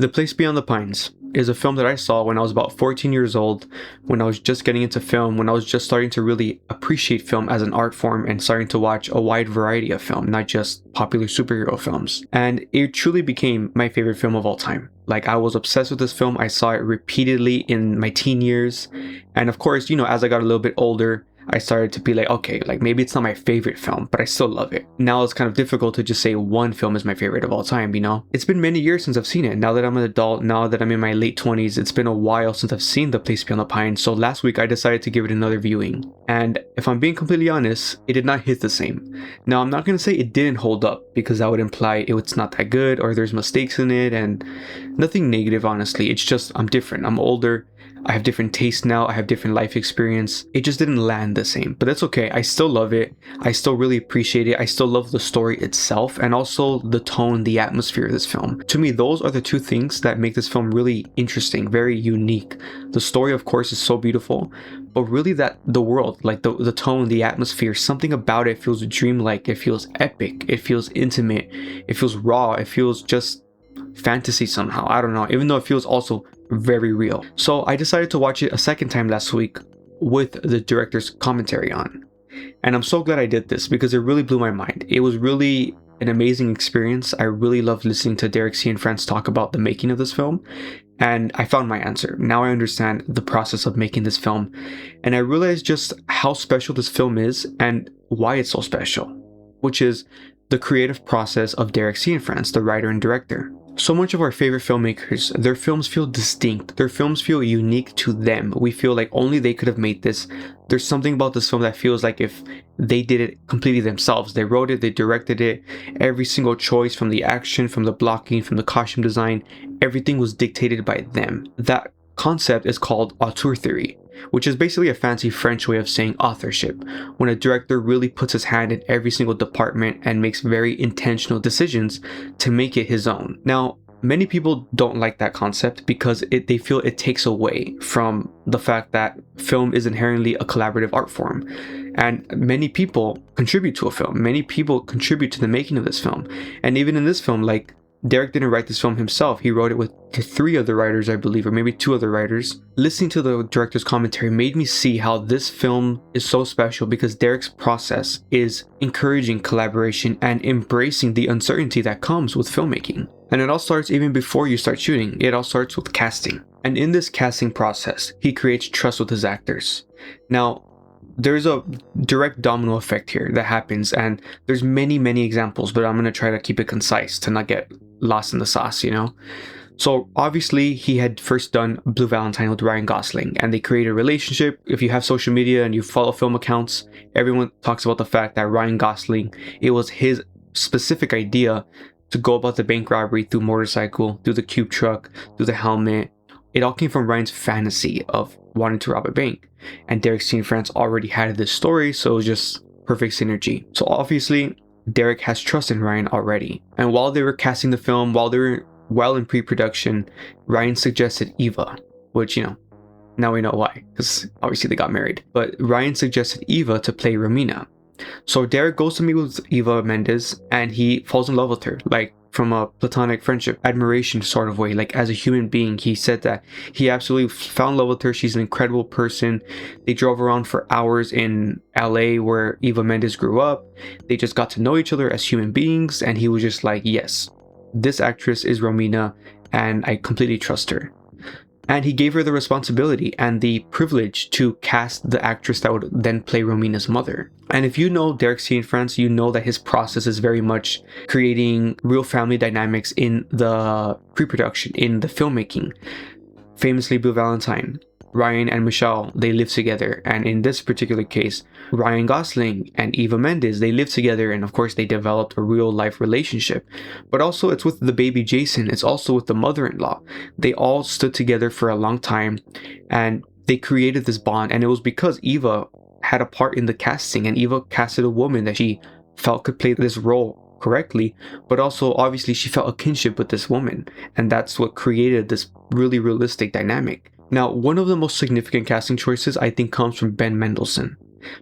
The Place Beyond the Pines is a film that I saw when I was about 14 years old, when I was just getting into film, when I was just starting to really appreciate film as an art form and starting to watch a wide variety of film, not just popular superhero films. And it truly became my favorite film of all time. Like, I was obsessed with this film. I saw it repeatedly in my teen years. And of course, as I got a little bit older, I started to be like, okay, like maybe it's not my favorite film, but I still love it. Now it's kind of difficult to just say one film is my favorite of all time, It's been many years since I've seen it. Now that I'm an adult, now that I'm in my late 20s, it's been a while since I've seen The Place Beyond the Pines. So last week I decided to give it another viewing. And if I'm being completely honest, it did not hit the same. Now, I'm not going to say it didn't hold up, because that would imply it's not that good or there's mistakes in it, and nothing negative, honestly. It's just I'm different. I'm older. I have different tastes now. I have different life experience. It just didn't land the same, but that's okay. I still love it. I still really appreciate it. I still love the story itself and also the tone, the atmosphere of this film. To me, those are the two things that make this film really interesting, very unique. The story, of course, is so beautiful, but really that the world, like the tone, the atmosphere, something about it feels dreamlike. It feels epic. It feels intimate. It feels raw. It feels just fantasy somehow. I don't know, even though it feels also very real. So I decided to watch it a second time last week with the director's commentary on. And I'm so glad I did this because it really blew my mind. It was really an amazing experience. I really loved listening to Derek Cianfrance talk about the making of this film. And I found my answer. Now I understand the process of making this film. And I realized just how special this film is and why it's so special, which is the creative process of Derek Cianfrance, the writer and director. So much of our favorite filmmakers, their films feel distinct. Their films feel unique to them. We feel like only they could have made this. There's something about this film that feels like if they did it completely themselves. They wrote it, they directed it. Every single choice, from the action, from the blocking, from the costume design, everything was dictated by them. That concept is called auteur theory, which is basically a fancy French way of saying authorship, when a director really puts his hand in every single department and makes very intentional decisions to make it his own. Now, many people don't like that concept because they feel it takes away from the fact that film is inherently a collaborative art form. And many people contribute to a film. Many people contribute to the making of this film. And even in this film, like, Derek didn't write this film himself. He wrote it with 3 other writers, I believe, or maybe 2 other writers. Listening to the director's commentary made me see how this film is so special because Derek's process is encouraging collaboration and embracing the uncertainty that comes with filmmaking. And it all starts even before you start shooting. It all starts with casting. And in this casting process, he creates trust with his actors. Now, there's a direct domino effect here that happens, and there's many examples, but I'm going to try to keep it concise to not get lost in the sauce, So obviously he had first done Blue Valentine with Ryan Gosling, and they created a relationship. If you have social media and you follow film accounts, everyone talks about the fact that Ryan Gosling, it was his specific idea to go about the bank robbery through motorcycle, through the cube truck, through the helmet. It all came from Ryan's fantasy of wanting to rob a bank. And Derek Cianfrance already had this story, so it was just perfect synergy. So obviously, Derek has trust in Ryan already. And while they were casting the film, while they were well in pre-production, Ryan suggested Eva, which, now we know why, because obviously they got married. But Ryan suggested Eva to play Romina. So Derek goes to meet with Eva Mendes, and he falls in love with her, like from a platonic friendship, admiration sort of way. Like, as a human being, he said that he absolutely fell in love with her. She's an incredible person. They drove around for hours in LA where Eva Mendes grew up. They just got to know each other as human beings, and he was just like, yes, this actress is Romina, and I completely trust her. And he gave her the responsibility and the privilege to cast the actress that would then play Romina's mother. And if you know Derek Cianfrance, you know that his process is very much creating real family dynamics in the pre-production, in the filmmaking. Famously, Blue Valentine, Ryan and Michelle, they live together. And in this particular case, Ryan Gosling and Eva Mendes, they live together, and of course they developed a real life relationship. But also it's with the baby Jason, it's also with the mother-in-law. They all stood together for a long time and they created this bond, and it was because Eva had a part in the casting, and Eva casted a woman that she felt could play this role correctly, but also obviously she felt a kinship with this woman, and that's what created this really realistic dynamic. Now, one of the most significant casting choices I think comes from Ben Mendelsohn,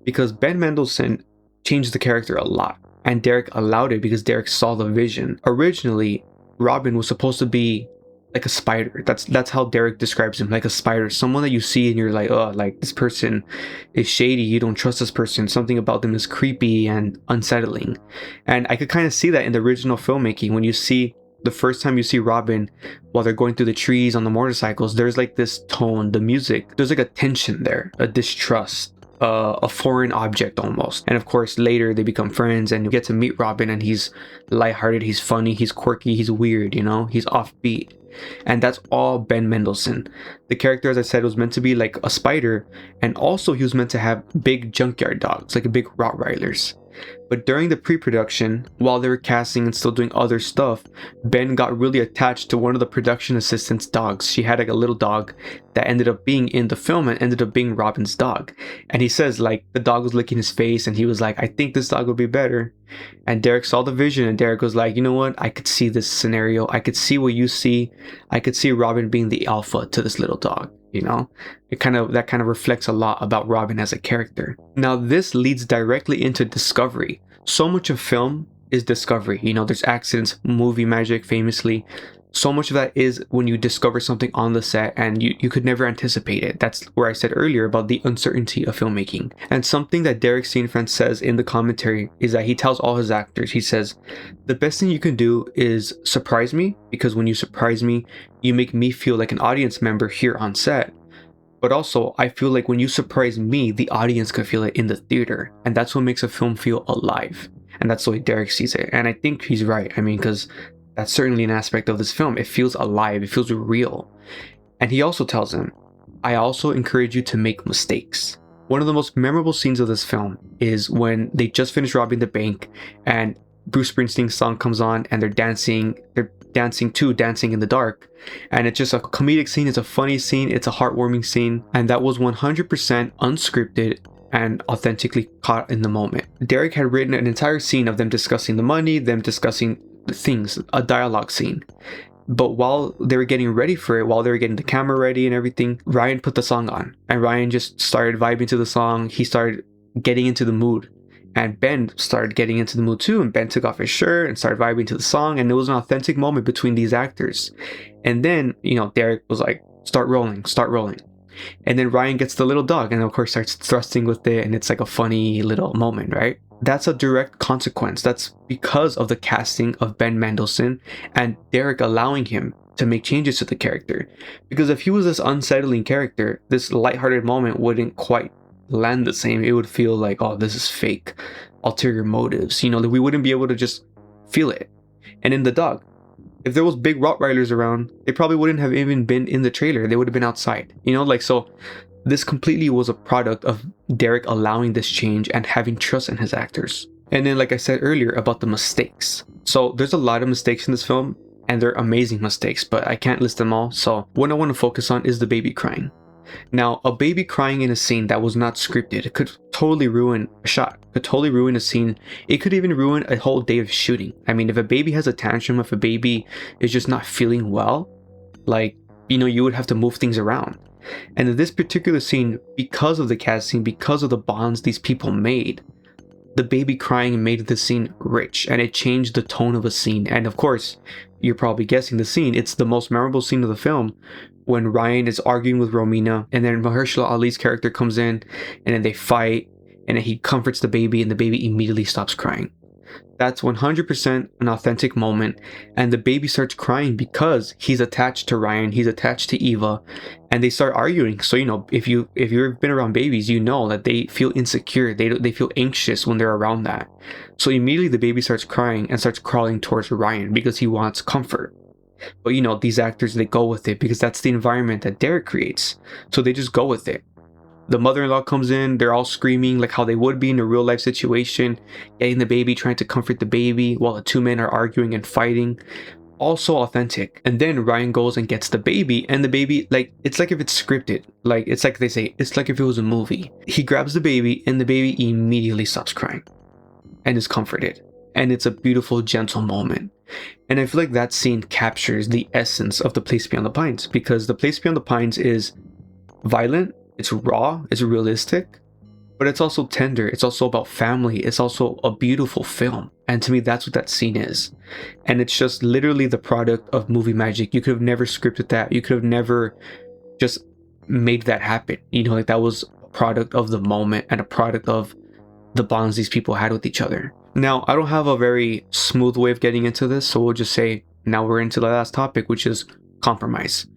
because Ben Mendelsohn changed the character a lot, and Derek allowed it because Derek saw the vision. Originally, Robin was supposed to be like a spider. That's how Derek describes him, like a spider, someone that you see and you're like, oh, like this person is shady, you don't trust this person, something about them is creepy and unsettling. And I could kind of see that in the original filmmaking. When you see the first time you see Robin while they're going through the trees on the motorcycles, there's like this tone, the music, there's like a tension there, a distrust, a foreign object almost. And of course later they become friends and you get to meet Robin, and he's lighthearted, he's funny, he's quirky, he's weird, you know, he's offbeat. And that's all Ben Mendelsohn. The character, as I said, was meant to be like a spider, and also he was meant to have big junkyard dogs, like big Rottweilers. But during the pre-production, while they were casting and still doing other stuff, Ben got really attached to one of the production assistant's dogs. She had like a little dog that ended up being in the film and ended up being Robin's dog. And he says like the dog was licking his face and he was like, I think this dog would be better. And Derek saw the vision, and Derek was like, you know what? I could see this scenario. I could see what you see. I could see Robin being the alpha to this little dog. You know, that kind of reflects a lot about Robin as a character. Now, this leads directly into discovery. So much of film is discovery. You know, there's accidents, movie magic famously. So much of that is when you discover something on the set and you could never anticipate it. That's where I said earlier about the uncertainty of filmmaking. And something that Derek Cianfrance says in the commentary is that he tells all his actors, he says, the best thing you can do is surprise me, because when you surprise me, you make me feel like an audience member here on set. But also, I feel like when you surprise me, the audience can feel it in the theater. And that's what makes a film feel alive. And that's the way Derek sees it. And I think he's right. I mean, because that's certainly an aspect of this film. It feels alive. It feels real. And he also tells him, I also encourage you to make mistakes. One of the most memorable scenes of this film is when they just finished robbing the bank and Bruce Springsteen's song comes on and they're dancing in the dark. And it's just a comedic scene. It's a funny scene. It's a heartwarming scene. And that was 100% unscripted and authentically caught in the moment. Derek had written an entire scene of them discussing the money, them discussing the things, a dialogue scene. But while they were getting ready for it, while they were getting the camera ready and everything, Ryan put the song on. And Ryan just started vibing to the song. He started getting into the mood. And Ben started getting into the mood too. And Ben took off his shirt and started vibing to the song. And it was an authentic moment between these actors. And then, you know, Derek was like, start rolling. And then Ryan gets the little dog and of course starts thrusting with it. And it's like a funny little moment, right? That's a direct consequence. That's because of the casting of Ben Mendelsohn and Derek allowing him to make changes to the character. Because if he was this unsettling character, this lighthearted moment wouldn't quite land the same. It would feel like, oh, this is fake, ulterior motives, you know, that we wouldn't be able to just feel it. And in the dog, if there was big Rottweilers around, they probably wouldn't have even been in the trailer. They would have been outside, you know, like, so this completely was a product of Derek allowing this change and having trust in his actors. And then, like I said earlier about the mistakes, so there's a lot of mistakes in this film and they're amazing mistakes, but I can't list them all. So what I want to focus on is the baby crying. Now, a baby crying in a scene that was not scripted could totally ruin a shot, could totally ruin a scene. It could even ruin a whole day of shooting. I mean, if a baby has a tantrum, if a baby is just not feeling well, like, you know, you would have to move things around. And in this particular scene, because of the casting, because of the bonds these people made, the baby crying made the scene rich and it changed the tone of a scene. And of course, you're probably guessing the scene. It's the most memorable scene of the film, when Ryan is arguing with Romina and then Mahershala Ali's character comes in and then they fight and then he comforts the baby and the baby immediately stops crying. That's 100% an authentic moment, and the baby starts crying because he's attached to Ryan, he's attached to Eva, and they start arguing. So, you know, if you've been around babies, you know that they feel insecure, they feel anxious when they're around that. So immediately the baby starts crying and starts crawling towards Ryan because he wants comfort. But you know, these actors, they go with it because that's the environment that Derek creates. So they just go with it. The mother-in-law comes in, they're all screaming like how they would be in a real life situation, getting the baby, trying to comfort the baby while the two men are arguing and fighting. Also authentic. And then Ryan goes and gets the baby, and the baby, like, it's like if it's scripted. Like, it's like they say, it's like if it was a movie. He grabs the baby and the baby immediately stops crying and is comforted. And it's a beautiful, gentle moment. And I feel like that scene captures the essence of The Place Beyond the Pines, because The Place Beyond the Pines is violent, it's raw, it's realistic, but it's also tender. It's also about family. It's also a beautiful film. And to me, that's what that scene is. And it's just literally the product of movie magic. You could have never scripted that. You could have never just made that happen. Like that was a product of the moment and a product of the bonds these people had with each other. Now, I don't have a very smooth way of getting into this, so we'll just say now we're into the last topic, which is compromise.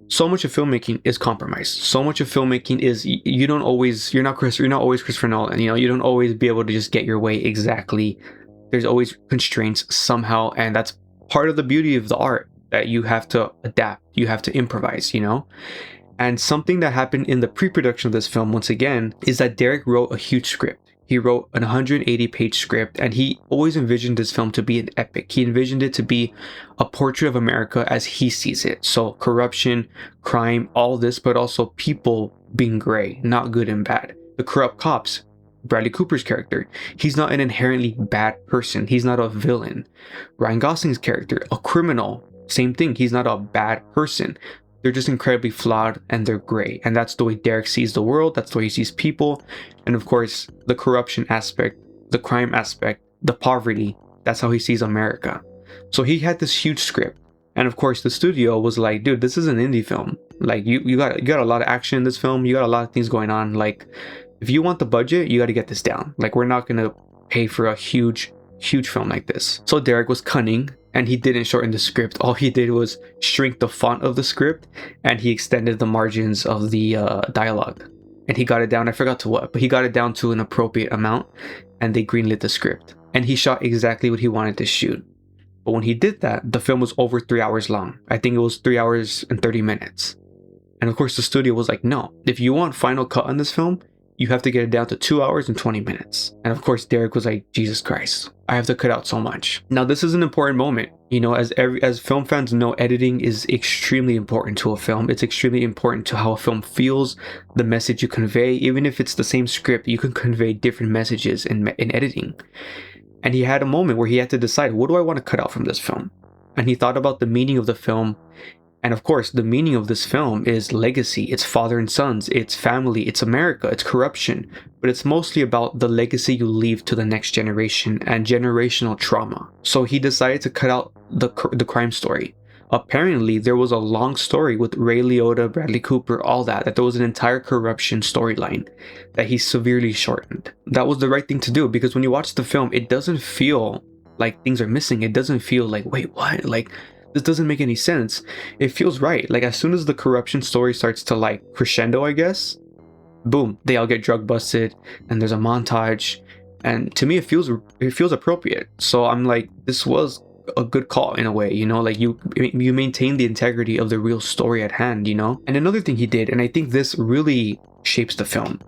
So much of filmmaking is compromise. So much of filmmaking is you're not always Christopher Nolan. You don't always be able to just get your way exactly. There's always constraints somehow, and that's part of the beauty of the art, that you have to adapt, you have to improvise, And something that happened in the pre-production of this film, once again, is that Derek wrote a huge script. He wrote an 180-page script, and he always envisioned this film to be an epic. He envisioned it to be a portrait of America as he sees it. So corruption, crime, all this, but also people being gray, not good and bad. The corrupt cops, Bradley Cooper's character, he's not an inherently bad person. He's not a villain. Ryan Gosling's character, a criminal, same thing. He's not a bad person. They're just incredibly flawed and they're gray. And that's the way Derek sees the world. That's the way he sees people. And of course, the corruption aspect, the crime aspect, the poverty, that's how he sees America. So he had this huge script. And of course, the studio was like, dude, this is an indie film. Like you got a lot of action in this film. You got a lot of things going on. Like if you want the budget, you got to get this down. Like we're not going to pay for a huge film like this. So Derek was cunning. And he didn't shorten the script. All he did was shrink the font of the script, and he extended the margins of the dialogue. And he got it down, I forgot to what, but he got it down to an appropriate amount, and they greenlit the script. And he shot exactly what he wanted to shoot. But when he did that, the film was over 3 hours long. I think it was 3 hours and 30 minutes. And of course, the studio was like, no, if you want final cut on this film, you have to get it down to 2 hours and 20 minutes. And of course, Derek was like, Jesus Christ, I have to cut out so much. Now, this is an important moment. As film fans know, editing is extremely important to a film. It's extremely important to how a film feels, the message you convey. Even if it's the same script, you can convey different messages in editing. And he had a moment where he had to decide, what do I want to cut out from this film? And he thought about the meaning of the film. And of course, the meaning of this film is legacy. It's father and sons, it's family, it's America, it's corruption. But it's mostly about the legacy you leave to the next generation and generational trauma. So he decided to cut out the crime story. Apparently, there was a long story with Ray Liotta, Bradley Cooper, all that there was an entire corruption storyline that he severely shortened. That was the right thing to do, because when you watch the film, it doesn't feel like things are missing. It doesn't feel like, wait, what? Like, this doesn't make any sense. It feels right. Like as soon as the corruption story starts to like crescendo, I guess, boom, they all get drug busted and there's a montage. And to me, it feels appropriate. So I'm like, this was a good call in a way, like you maintain the integrity of the real story at hand, And another thing he did, and I think this really shapes the film,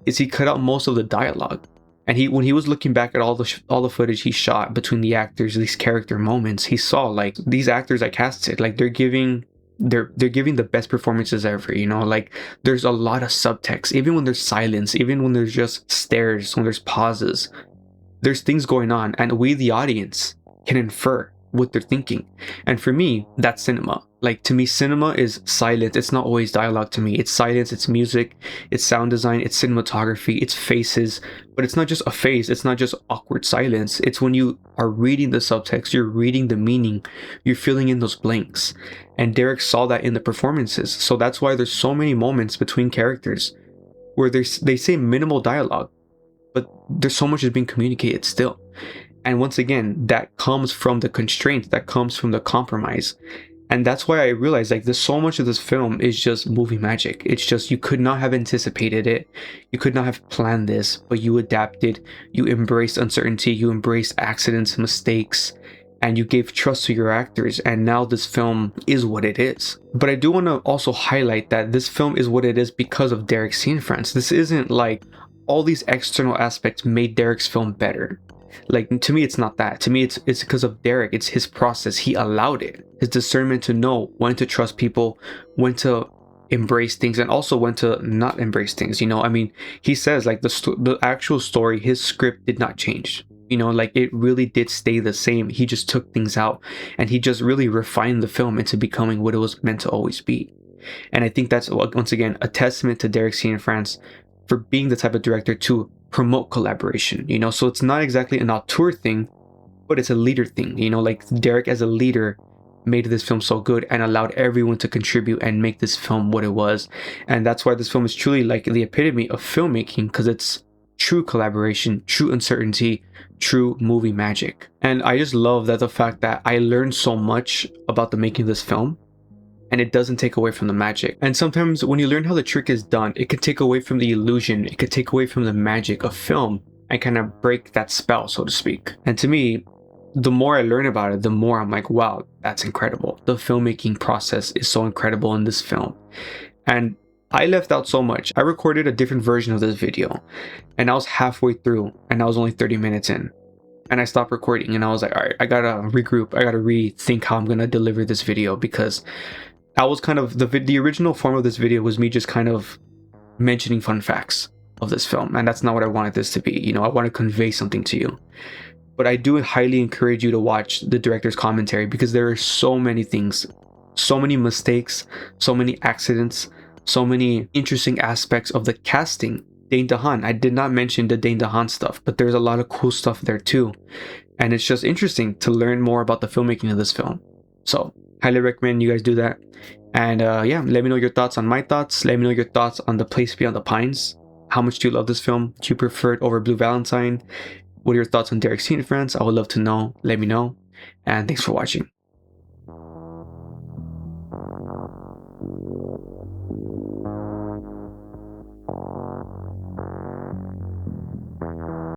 is he cut out most of the dialogue. And when he was looking back at all the footage he shot between the actors, these character moments, he saw like these actors I casted, like they're giving the best performances ever, like there's a lot of subtext, even when there's silence, even when there's just stares, when there's pauses, there's things going on, and we, the audience, can infer what they're thinking. And for me, that's cinema. Like to me, cinema is silent. It's not always dialogue to me. It's silence, it's music, it's sound design, it's cinematography, it's faces. But it's not just a face, it's not just awkward silence. It's when you are reading the subtext, you're reading the meaning, you're filling in those blanks. And Derek saw that in the performances. So that's why there's so many moments between characters where they say minimal dialogue, but there's so much is being communicated still. And once again, that comes from the constraints, that comes from the compromise. And that's why I realized like there's so much of this film is just movie magic. It's just, you could not have anticipated it. You could not have planned this, but you adapted, you embraced uncertainty, you embraced accidents, mistakes, and you gave trust to your actors. And now this film is what it is. But I do want to also highlight that this film is what it is because of Derek Cianfrance. This isn't like all these external aspects made Derek's film better. Like to me, it's not that. To me, it's because of Derek. It's his process. He allowed it. His discernment to know when to trust people, when to embrace things, and also when to not embrace things. I mean, he says like the actual story, his script did not change. Like it really did stay the same. He just took things out, and he just really refined the film into becoming what it was meant to always be. And I think that's once again a testament to Derek Cianfrance for being the type of director to promote collaboration, so it's not exactly an auteur thing, but it's a leader thing, you know, like Derek as a leader made this film so good and allowed everyone to contribute and make this film what it was. And that's why this film is truly like the epitome of filmmaking, because it's true collaboration, true uncertainty, true movie magic. And I just love that the fact that I learned so much about the making of this film, and it doesn't take away from the magic. And sometimes when you learn how the trick is done, it could take away from the illusion, it could take away from the magic of film and kind of break that spell, so to speak. And to me, the more I learn about it, the more I'm like, wow, that's incredible. The filmmaking process is so incredible in this film. And I left out so much. I recorded a different version of this video and I was halfway through and I was only 30 minutes in. And I stopped recording and I was like, all right, I gotta regroup. I gotta rethink how I'm gonna deliver this video, because I was kind of, the original form of this video was me just kind of mentioning fun facts of this film. And that's not what I wanted this to be. You know, I want to convey something to you. But I do highly encourage you to watch the director's commentary, because there are so many things, so many mistakes, so many accidents, so many interesting aspects of the casting. Dane DeHaan, I did not mention the Dane DeHaan stuff, but there's a lot of cool stuff there too. And it's just interesting to learn more about the filmmaking of this film. So highly recommend you guys do that. And yeah, let me know your thoughts on my thoughts. Let me know your thoughts on The Place Beyond the Pines. How much do you love this film? Do you prefer it over Blue Valentine? What are your thoughts on Derek Cianfrance? I would love to know. Let me know. And thanks for watching.